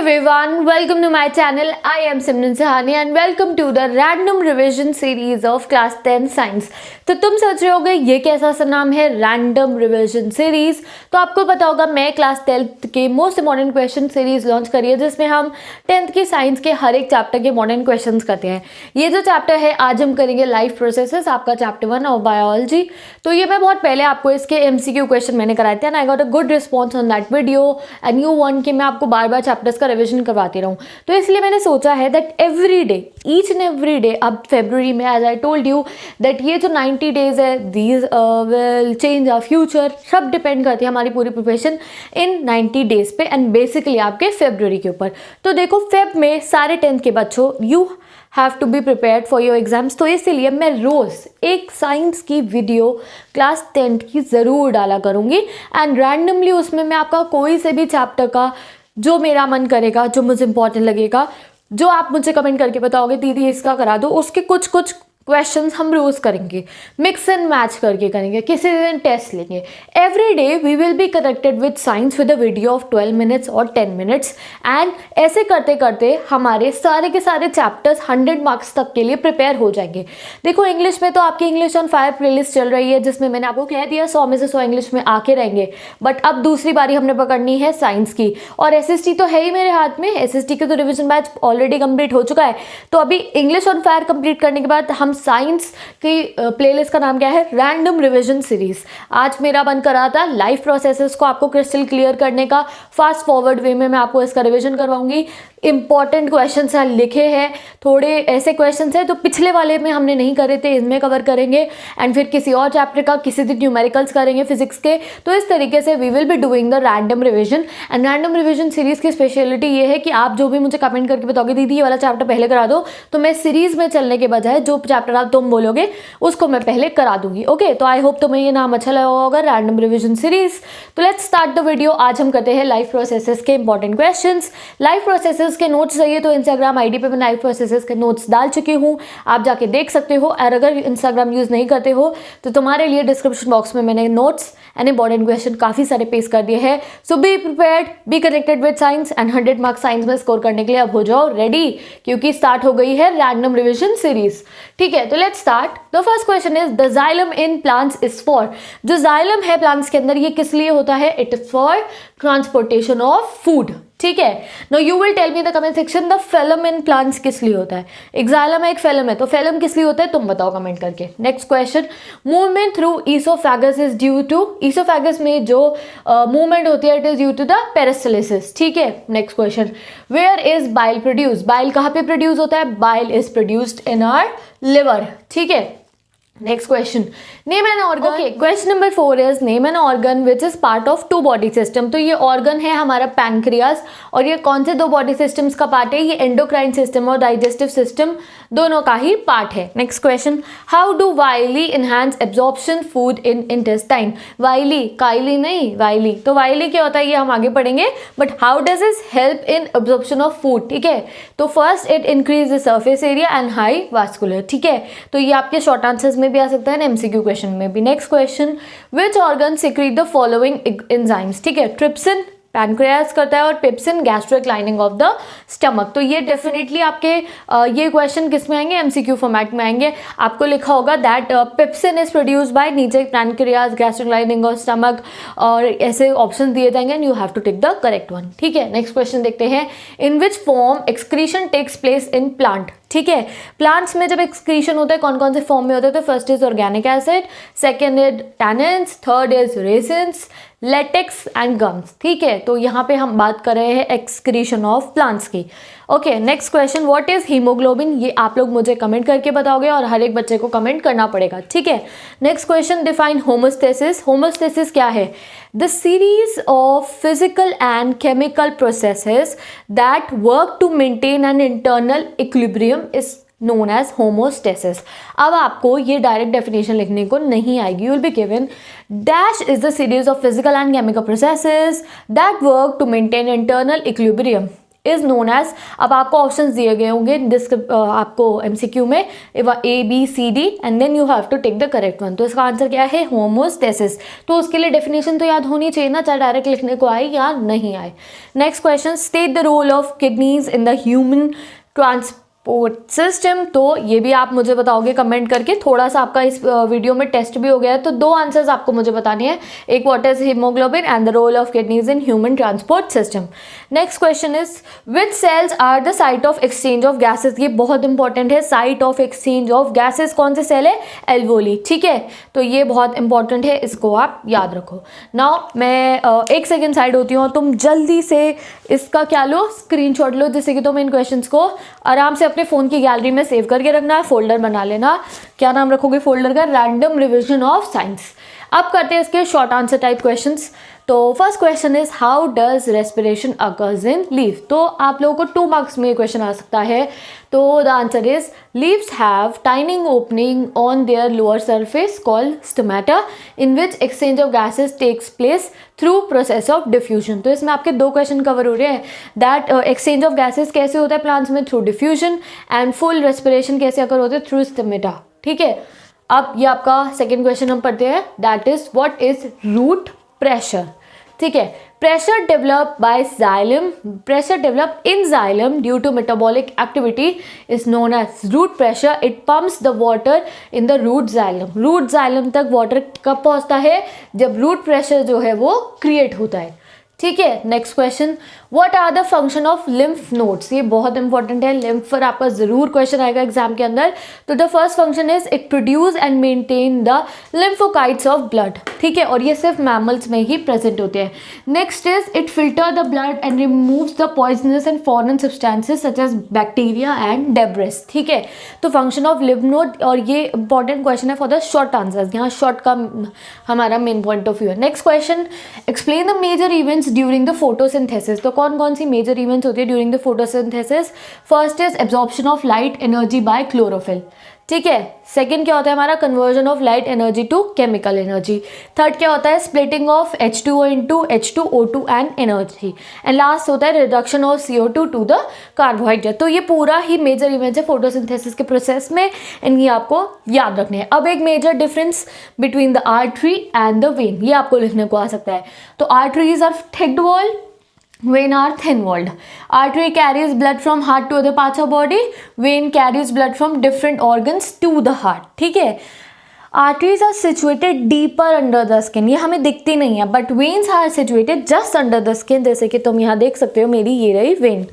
Everyone, welcome to my channel. I am Simran Sahani and welcome to the random revision series of class 10 science. तो तुम सोच रहे होगे ये कैसा सा नाम है रैंडम रिविजन सीरीज। तो आपको पता होगा मैं क्लास 10th के most important question series launch करी है जिसमें हम 10th की साइंस के हर एक चैप्टर के इंपॉर्टेंट क्वेश्चंस करते हैं। ये जो चैप्टर है आज हम करेंगे लाइफ प्रोसेसेस, आपका चैप्टर 1 ऑफ बायोलॉजी। तो ये मैं बहुत पहले आपको इसके MCQ क्वेश्चन मैंने कराए थे and I got a good response on that video and you want कि मैं आपको बार बार चैप्टर्स का रिविजन करवाती रहूँ। तो इसलिए मैंने सोचा है that every day, each and every day, अब फेब्रुवरी में as I told you that ये जो 90 डेज है these will change our future, सब डिपेंड करती है हमारी पूरी प्रिपरेशन इन 90 डेज पे एंड बेसिकली आपके फेब्रुवरी के ऊपर। तो देखो फेब में सारे 10th के बच्चों you have to be prepared for your exams. तो इसीलिए मैं रोज़ एक साइंस की वीडियो क्लास 10th की ज़रूर डाला करूँगी एंड रैंडमली उसमें मैं आपका कोई से भी चैप्टर का जो मेरा मन करेगा, जो मुझे इंपॉर्टेंट लगेगा, जो आप मुझे कमेंट करके बताओगे दीदी इसका करा दो, उसके कुछ कुछ क्वेश्चंस हम रोज़ करेंगे, मिक्स एंड मैच करके करेंगे, किसी दिन टेस्ट लेंगे। Every day we will be connected with science with a video of 12 minutes और 10 मिनट्स एंड ऐसे करते करते हमारे सारे के सारे चैप्टर्स 100 मार्क्स तक के लिए प्रिपेयर हो जाएंगे। देखो इंग्लिश में तो आपकी इंग्लिश ऑन फायर प्लेलिस्ट चल रही है जिसमें मैंने आपको कह दिया 100 में से 100 इंग्लिश में आके रहेंगे, बट अब दूसरी बारी हमने पकड़नी है साइंस की और SST तो है ही मेरे हाथ में। SST के तो रिविजन बैच ऑलरेडी कंप्लीट हो चुका है। तो अभी इंग्लिश ऑन फायर कंप्लीट करने के बाद हम साइंस की प्लेलिस्ट का नाम क्या है, रैंडम रिवीजन सीरीज। आज मेरा मन कर रहा था लाइफ प्रोसेसेस को आपको क्रिस्टल क्लियर करने का, फास्ट फॉरवर्ड वे में मैं आपको इसका रिवीजन करवाऊंगी। इंपॉर्टेंट क्वेश्चंस हैं लिखे हैं, थोड़े ऐसे क्वेश्चंस हैं तो पिछले वाले में हमने नहीं करे थे, इनमें कवर करेंगे एंड फिर किसी और चैप्टर का किसी दिन न्यूमेरिकल्स करेंगे फिजिक्स के। तो इस तरीके से we will be doing the random revision and random revision series की स्पेशलिटी ये है कि आप जो भी मुझे कमेंट करके बताओगे दीदी ये वाला चैप्टर पहले करा दो, तो मैं सीरीज में चलने के बजाय जो चैप्टर आप तुम बोलोगे उसको मैं पहले करा दूंगी। ओके, तो आई होप तुम्हें ये नाम अच्छा लगा होगा रैंडम रिविजन सीरीज। तो लेट्स स्टार्ट द वीडियो। आज हम करते हैं लाइफ प्रोसेसेस के इंपॉर्टेंट क्वेश्चंस। लाइफ प्रोसेसेस के नोट्स चाहिए तो इंस्टाग्राम आईडी पे मैं लाइफ प्रोसेसेस के नोट्स डाल चुकी हूँ, आप जाके देख सकते हो। और अगर इंस्टाग्राम यूज नहीं करते हो तो तुम्हारे लिए डिस्क्रिप्शन बॉक्स में मैंने नोट्स एंड इंपॉर्टेंट क्वेश्चन काफी सारे पेस्ट कर दिए हैं। So be prepared, be connected with science and 100 marks science में स्कोर करने के लिए अब हो जाओ रेडी, क्योंकि स्टार्ट हो गई है रैंडम रिविजन सीरीज। ठीक है, तो let's start. The first question is the xylem in plants is for. जो जाइलम है प्लांट्स के अंदर ये किस लिए होता है, it is for transportation of food. ठीक है, no you will tell me the comment section the phloem in plants किस लिए होता है। एक जाइलम है एक फेलम है, तो फेलम किस लिए होता है तुम बताओ कमेंट करके। Next question, movement through oesophagus is due to. Oesophagus में जो मूवमेंट होती है it is due to the peristalsis. ठीक है, next question, where is bile produce. Bile कहाँ पे प्रोड्यूस होता है, bile is produced in our liver. ठीक है, next question, name an organ. Okay, question number 4 is name an organ which is part of 2 body system. तो ये organ है हमारा पैनक्रियास और ये कौन से 2 बॉडी सिस्टम्स का पार्ट है, ये एंडोक्राइन सिस्टम और डाइजेस्टिव सिस्टम दोनों का ही पार्ट है। Next question, how do villi enhance absorption food in intestine. Villi, काइली नहीं, वाइली। तो वाइली क्या होता है ये हम आगे पढ़ेंगे, but how does is help in absorption of food. ठीक है, तो first it increase the surface area and high vascular. ठीक है, तो ये आपके शॉर्ट आंसर्स में भी आ सकता है, MCQ क्वेश्चन में भी। Next question, which organ secrete the following enzymes. ठीक है, ट्रिप्सिन पैनक्रियास करता है और pepsin gastric lining of the stomach. तो ये डेफिनेटली आपके ये क्वेश्चन किस में आएंगे, MCQ फॉर्मेट में आएंगे। आपको लिखा होगा that pepsin is produce by, नीचे pancreas, gastric lining of stomach और ऐसे ऑप्शन दिए जाएंगे and you have to take the correct one. ठीक है, नेक्स्ट क्वेश्चन देखते हैं, in which form excretion takes place in plant. ठीक है, प्लांट्स में जब एक्सक्रीशन होता है कौन कौन से फॉर्म में होता है, तो first is organic acid, second is tannins, third is resins, latex and gums. ठीक है, तो यहाँ पे हम बात कर रहे हैं एक्सक्रीशन ऑफ प्लांट्स की। Okay, next question, what is haemoglobin. ये आप लोग मुझे कमेंट करके बताओगे और हर एक बच्चे को कमेंट करना पड़ेगा। ठीक है, next question, define homeostasis. Homeostasis क्या है, the series of physical and chemical processes that work to maintain an internal equilibrium is known as homeostasis. अब आपको ये डायरेक्ट डेफिनेशन लिखने को नहीं आएगी, you will be given dash is the series of physical and chemical processes that work to maintain internal equilibrium is known as, अब आपको options दिए गए होंगे आपको MCQ में ABCD and then you have to take the correct one. तो इसका answer क्या है? होमोस्टेसिस। तो उसके लिए डेफिनेशन तो याद होनी चाहिए ना, चाहे डायरेक्ट लिखने को आए या नहीं आए। Next question, state the role of kidneys in the human transport system. तो ये भी आप मुझे बताओगे कमेंट करके। थोड़ा सा आपका इस वीडियो में टेस्ट भी हो गया है, तो 2 आंसर्स आपको मुझे बताने हैं, एक what is haemoglobin and the role of kidneys in human transport system. Next question is which cells are the site of exchange of gases. ये बहुत इंपॉर्टेंट है, site of exchange of gases कौन से सेल है? Alveoli. ठीक है, तो ये बहुत इंपॉर्टेंट है, इसको आप याद रखो। नाउ मैं 1 सेकेंड साइड होती हूँ, तुम जल्दी से इसका क्या लो, स्क्रीनशॉट लो, जिससे कि तुम इन क्वेश्चंस को आराम से अपने फ़ोन की गैलरी में सेव करके रखना है, फोल्डर बना लेना। क्या नाम रखोगे फोल्डर का? Random revision of science. अब करते हैं इसके शॉर्ट आंसर टाइप क्वेश्चंस। तो first question is how does respiration occurs in leaf. तो आप लोगों को 2 मार्क्स में क्वेश्चन आ सकता है। तो the answer is leaves have tiny opening on their lower surface called stomata in which exchange of gases takes place through process of diffusion. तो इसमें आपके 2 क्वेश्चन कवर हो रहे हैं, दैट एक्सचेंज ऑफ गैसेस कैसे होता है प्लांट्स में? Through diffusion. And full respiration कैसे अकर होते हैं? Through stomata. ठीक है, अब ये आपका सेकेंड क्वेश्चन हम पढ़ते हैं, that is what is root pressure. ठीक है, pressure develop by xylem, pressure develop in xylem due to metabolic activity is known as root pressure. It pumps the water in the root xylem. Root xylem तक water कब पहुंचता है? जब root pressure जो है वो क्रिएट होता है। ठीक है, next question, what are the function of lymph nodes. ये बहुत इंपॉर्टेंट है, लिम्फ पर आपका जरूर क्वेश्चन आएगा एग्जाम के अंदर। तो the first function is it produce and maintain the lymphocytes of blood. ठीक है, और ये सिर्फ मैमल्स में ही प्रेजेंट होते हैं। Next is it filter the blood and removes the poisonous and foreign substances such as bacteria and debris. ठीक है, तो फंक्शन ऑफ लिम्फ नोड, और ये इंपॉर्टेंट क्वेश्चन है फॉर द शॉर्ट आंसर्स, यहाँ शॉर्ट का हमारा मेन पॉइंट ऑफ व्यू है। Next question, explain the major events during the photosynthesis. तो कौन कौन सी मेजर इवेंट्स होती है during the photosynthesis? First is absorption of light energy by chlorophyll. ठीक है, सेकंड क्या होता है हमारा? Conversion of light energy to chemical energy. Third क्या होता है? Splitting of H2O into H2O2 and energy. And last होता है reduction of CO2 to the carbohydrate. तो ये पूरा ही मेजर इवेंट्स है फोटोसिंथेसिस के प्रोसेस में, एंड ये आपको याद रखने हैं। अब एक major difference between the artery and the vein, ये आपको लिखने को आ सकता है। तो arteries are thick walled, vein are thin walled. Artery carries blood from heart to other parts of body. Vein carries blood from different organs to the heart. ठीक है, arteries are situated deeper under the skin. ये हमें दिखती नहीं है, but veins are situated just under the skin. जैसे कि तुम यहाँ देख सकते हो, मेरी ये रही वेन।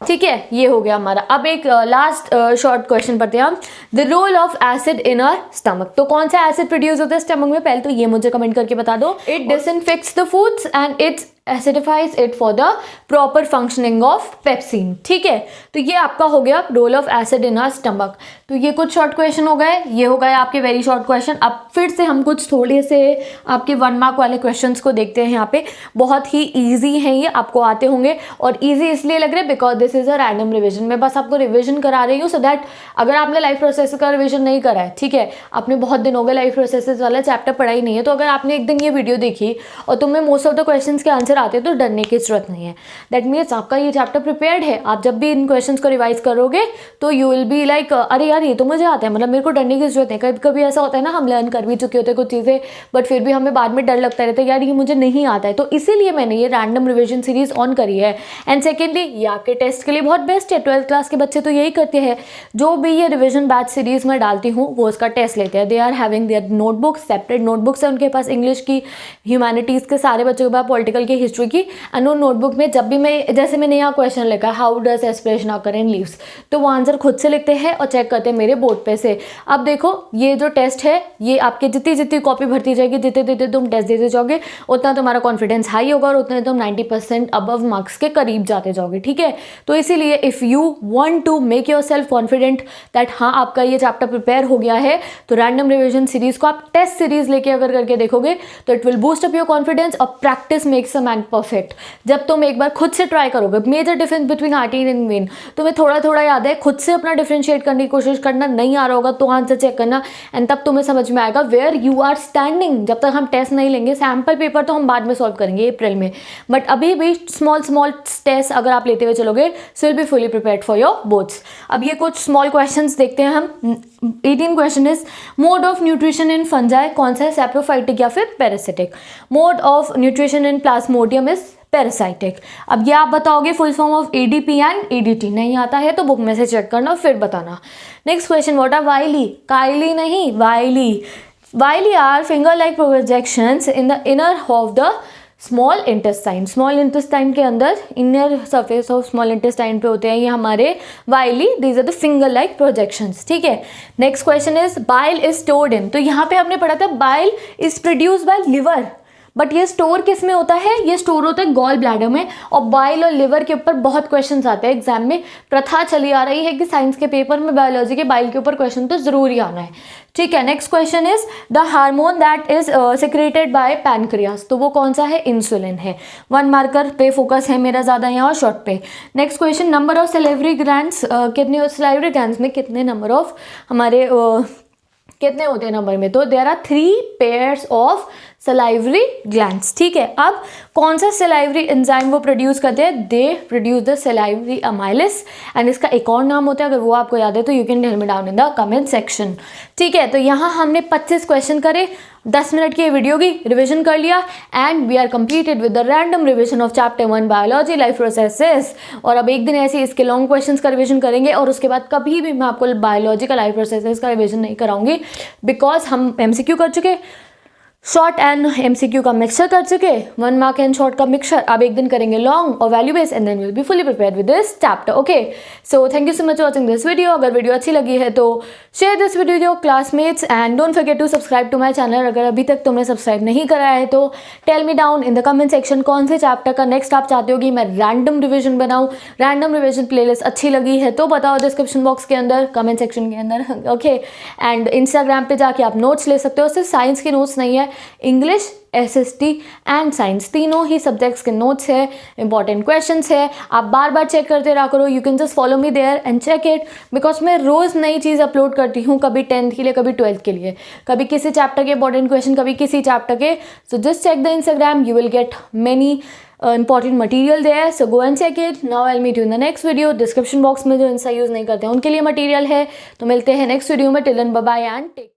ठीक है, ये हो गया हमारा। अब एक लास्ट शॉर्ट क्वेश्चन पढ़ते हैं हम, the role of acid in our stomach. तो कौन सा एसिड प्रोड्यूस होता है स्टमक में? पहले तो ये मुझे कमेंट करके बता दो। It disinfects the foods and its acidifies it for the proper functioning of pepsin। ठीक है, तो ये आपका हो गया role of acid in our stomach. तो ये कुछ शॉर्ट क्वेश्चन हो गए, ये हो गए आपके वेरी शॉर्ट क्वेश्चन। अब फिर से हम कुछ थोड़े से आपके 1 मार्क वाले क्वेश्चंस को देखते हैं। यहाँ पे बहुत ही ईजी हैं, ये आपको आते होंगे, और ईजी इसलिए लग रहे हैं because this is a random revision. मैं बस आपको रिविजन करा रही हूँ सो दैट अगर आपने लाइफ प्रोसेस का रिविजन नहीं करा है, ठीक है, आपने बहुत दिन हो गए लाइफ प्रोसेसेस वाला चैप्टर पढ़ा ही नहीं है, तो अगर आपने एक दिन ये वीडियो देखी और तुम्हें मोस्ट ऑफ द क्वेश्चन के आंसर आते हैं तो डरने की जरूरत नहीं है। दैट मीन्स आपका ये चैप्टर प्रिपेयर्ड है। आप जब भी इन क्वेश्चंस को रिवाइज करोगे तो यू विल बी लाइक अरे यार ये तो मुझे आता है, मतलब मेरे को डरने की जरूरत है। कभी कभी ऐसा होता है ना, हम लर्न कर भी चुके होते हैं कुछ चीज़ें, बट फिर भी हमें बाद में डर लगता रहता है यार ये मुझे नहीं आता है। तो इसीलिए मैंने ये रैंडम रिविजन सीरीज ऑन करी है। एंड सेकेंडली ये आपके टेस्ट के लिए बहुत बेस्ट है। 12th क्लास के बच्चे तो यही करते हैं, जो भी ये रिविजन बैच सीरीज में डालती हूँ वो उसका टेस्ट लेते हैं। They are having their notebooks, separate notebooks है उनके पास, इंग्लिश की, ह्यूमैनिटीज़ के सारे बच्चों के पास, पॉलिटिकल की, हिस्ट्री की। एंड उन नोटबुक में जब भी मैं, जैसे मैंने यहाँ क्वेश्चन लिखा how does aspiration occur in leaves, तो वो आंसर खुद से लिखते हैं और चेक करते हैं मेरे बोर्ड पे से। अब देखो ये जो टेस्ट है ये आपके जितनी जितनी कॉपी भरती जाएगी, जितने जितने तुम टेस्ट देते जाओगे उतना तुम्हारा कॉन्फिडेंस हाई होगा और उतने तुम 90% अबव मार्क्स के करीब जाते जाओगे। ठीक है, तो इसीलिए if you want to make yourself confident that हाँ आपका ये चैप्टर प्रिपेयर हो गया है, तो रैंडम रिविजन सीरीज को आप टेस्ट सीरीज लेके अगर करके देखोगे तो it will boost up your confidence. और practice makes a and perfect. जब तुम एक बार खुद से ट्राई करोगे, major difference between artery and vein, तुम्हें थोड़ा थोड़ा याद है, खुद से अपना डिफरेंशिएट करने की कोशिश करना, नहीं आ रहा होगा तो आंसर चेक करना एंड तब तुम्हें समझ में आएगा वेयर यू आर स्टैंडिंग। जब तक हम टेस्ट नहीं लेंगे, सैम्पल पेपर तो हम बाद में सॉल्व करेंगे अप्रैल में, बट अभी भी स्मॉल टेस्ट अगर आप लेते हुए चलोगे so will be fully prepared for your boards. अब ये कुछ स्मॉल क्वेश्चंस देखते हैं हम। 18 question is mode of nutrition in fungi कौन सा है, सैप्रोफाइटिक या फिर parasitic. Mode of nutrition in Plasmodium is parasitic. अब ये आप बताओगे full form of ADP and ADT, नहीं आता है तो बुक में से चेक करना फिर बताना। Next question, what are villi, काइली नहीं villi. Villi are finger like projections in the inner of the small intestine. Small intestine के अंदर inner surface of small intestine पे होते हैं ये हमारे villi, these are the finger like projections, ठीक है। Next question is bile is stored in, तो यहाँ पे हमने पढ़ा था bile is produce by liver, but ये स्टोर किस में होता है, ये स्टोर होता है गॉल ब्लैडर में। और बाइल और लिवर के ऊपर बहुत क्वेश्चंस आते हैं एग्जाम में, प्रथा चली आ रही है कि साइंस के पेपर में बायोलॉजी के बाइल के ऊपर क्वेश्चन तो जरूर ही आना है, ठीक है। Next question is the hormone that is secreted by pancreas, तो वो कौन सा है, इंसुलिन है। 1 मार्कर पे फोकस है मेरा ज़्यादा यहाँ शॉर्ट पे। Next question, number of salivary glands, कितने सैलिवरी ग्लैंड्स में कितने नंबर ऑफ हमारे कितने होते हैं नंबर में, तो there are 3 pairs of salivary glands, ठीक है। अब कौन सा सलाइवरी एंजाइम वो प्रोड्यूस करते हैं, they produce the salivary amylase and इसका एक और नाम होता है, अगर वो आपको याद है तो you can tell me down in the comment section, ठीक है। तो यहाँ हमने 25 क्वेश्चन करे, 10 मिनट की वीडियो की रिवीजन कर लिया and we are completed with the random revision of chapter 1 biology life processes. और अब एक दिन ऐसे इसके लॉन्ग क्वेश्चंस का रिवीजन करेंगे और उसके बाद कभी भी मैं आपको बायोलॉजी का लाइफ प्रोसेसेस का रिवीजन नहीं कराऊंगी, बिकॉज हम MCQ कर चुके, शॉर्ट एंड MCQ का मिक्सचर कर चुके, 1 मार्क एंड शॉर्ट का मिक्सचर। अब एक दिन करेंगे लॉन्ग और value base and then will be fully prepared with this chapter, okay. So thank you so much watching this video. अगर वीडियो अच्छी लगी है तो share this video with your classmates and don't forget to subscribe to my channel. अगर अभी तक तुमने subscribe नहीं करा है तो tell me down in the comment section कौन से चैप्टर का नेक्स्ट आप चाहते हो कि मैं रैंडम रिविजन बनाऊँ। रैंडम रिविजन प्लेलिस्ट अच्छी लगी है तो बताओ डिस्क्रिप्शन बॉक्स के अंदर, कमेंट सेक्शन के अंदर, ओके। एंड इंस्टाग्राम पे जाके आप नोट्स ले सकते हो, सिर्फ साइंस के नोट्स नहीं है, इंग्लिश, SST एंड साइंस तीनों ही सब्जेक्ट्स के नोट्स है, इंपॉर्टेंट क्वेश्चंस है, आप बार बार चेक करते रहा करो। You can just follow me there and check it, because मैं रोज़ नई चीज़ अपलोड करती हूँ, कभी 10th के लिए, कभी 12th के लिए, कभी किसी चैप्टर के इंपॉर्टेंट क्वेश्चन, कभी किसी चैप्टर के। So just check the Instagram, you will get many important material there, so go and check it. Now I'll meet you in the next video. Description box में जो Insta use नहीं करते हैं उनके लिए मटेरियल है, तो मिलते हैं नेक्स्ट वीडियो में। Till then bye bye and take